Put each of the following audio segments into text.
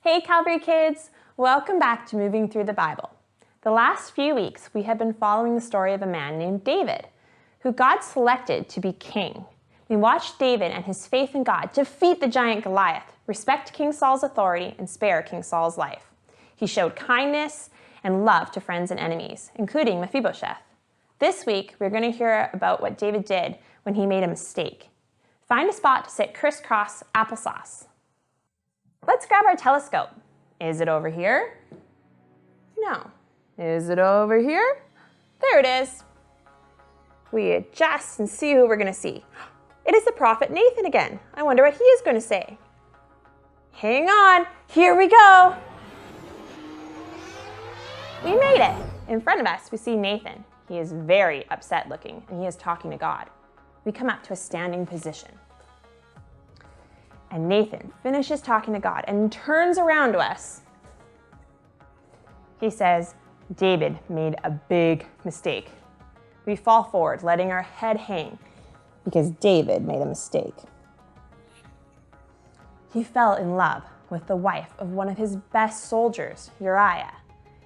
Hey Calvary kids! Welcome back to Moving Through the Bible. The last few weeks we have been following the story of a man named David, who God selected to be king. We watched David and his faith in God defeat the giant Goliath, respect King Saul's authority, and spare King Saul's life. He showed kindness and love to friends and enemies, including Mephibosheth. This week we're going to hear about what David did when he made a mistake. Find a spot to sit crisscross applesauce. Let's grab our telescope. Is it over here? No. Is it over here? There it is. We adjust and see who we're going to see. It is the prophet Nathan again. I wonder what he is going to say. Hang on, here we go. We made it. In front of us, we see Nathan. He is very upset looking, and he is talking to God. We come up to a standing position. And Nathan finishes talking to God and turns around to us. He says, David made a big mistake. We fall forward, letting our head hang, because David made a mistake. He fell in love with the wife of one of his best soldiers, Uriah.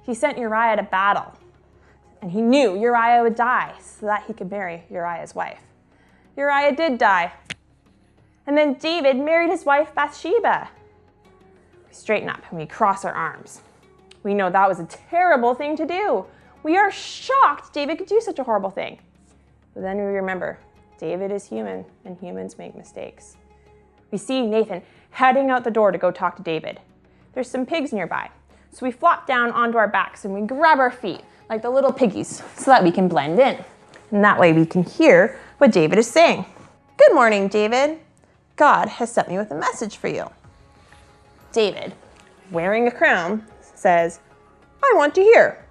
He sent Uriah to battle, and he knew Uriah would die so that he could marry Uriah's wife. Uriah did die. And then David married his wife Bathsheba. We straighten up and we cross our arms. We know that was a terrible thing to do. We are shocked David could do such a horrible thing. But then we remember, David is human and humans make mistakes. We see Nathan heading out the door to go talk to David. There's some pigs nearby. So we flop down onto our backs and we grab our feet like the little piggies so that we can blend in. And that way we can hear what David is saying. Good morning, David. God has sent me with a message for you. David, wearing a crown, says, I want to hear.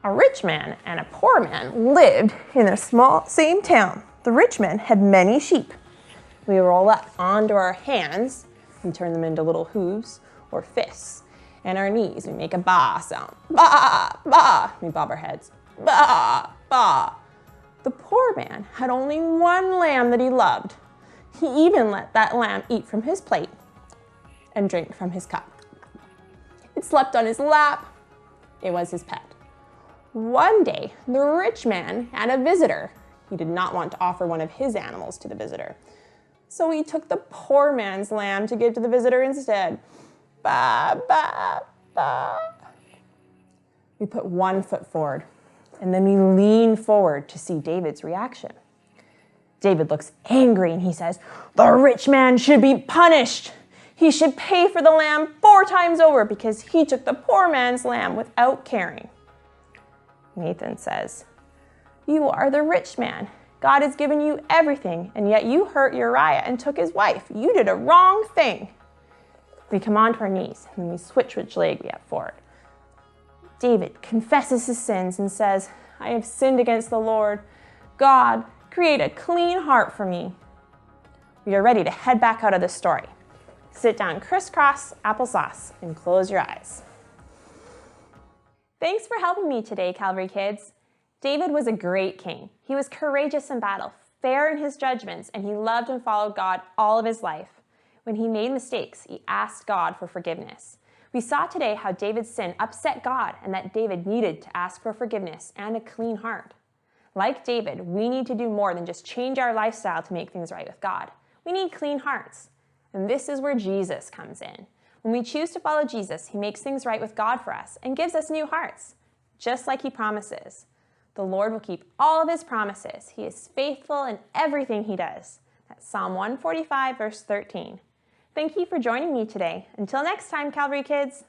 A rich man and a poor man lived in a same town. The rich man had many sheep. We roll up onto our hands and turn them into little hooves or fists. And our knees, we make a ba sound. Ba, ba. We bob our heads. Ba, ba. The poor man had only one lamb that he loved. He even let that lamb eat from his plate and drink from his cup. It slept on his lap. It was his pet. One day, the rich man had a visitor. He did not want to offer one of his animals to the visitor. So he took the poor man's lamb to give to the visitor instead. Ba, ba, ba. We put one foot forward, and then we lean forward to see David's reaction. David looks angry and he says, the rich man should be punished. He should pay for the lamb 4 times over because he took the poor man's lamb without caring. Nathan says, you are the rich man. God has given you everything, and yet you hurt Uriah and took his wife. You did a wrong thing. We come onto our knees and we switch which leg we have forward. David confesses his sins and says, I have sinned against the Lord. God, create a clean heart for me. We are ready to head back out of this story. Sit down crisscross applesauce and close your eyes. Thanks for helping me today, Calvary kids. David was a great king. He was courageous in battle, fair in his judgments, and he loved and followed God all of his life. When he made mistakes, he asked God for forgiveness. We saw today how David's sin upset God and that David needed to ask for forgiveness and a clean heart. Like David, we need to do more than just change our lifestyle to make things right with God. We need clean hearts. And this is where Jesus comes in. When we choose to follow Jesus, he makes things right with God for us and gives us new hearts, just like he promises. The Lord will keep all of his promises. He is faithful in everything he does. That's Psalm 145, verse 13. Thank you for joining me today. Until next time, Calvary kids.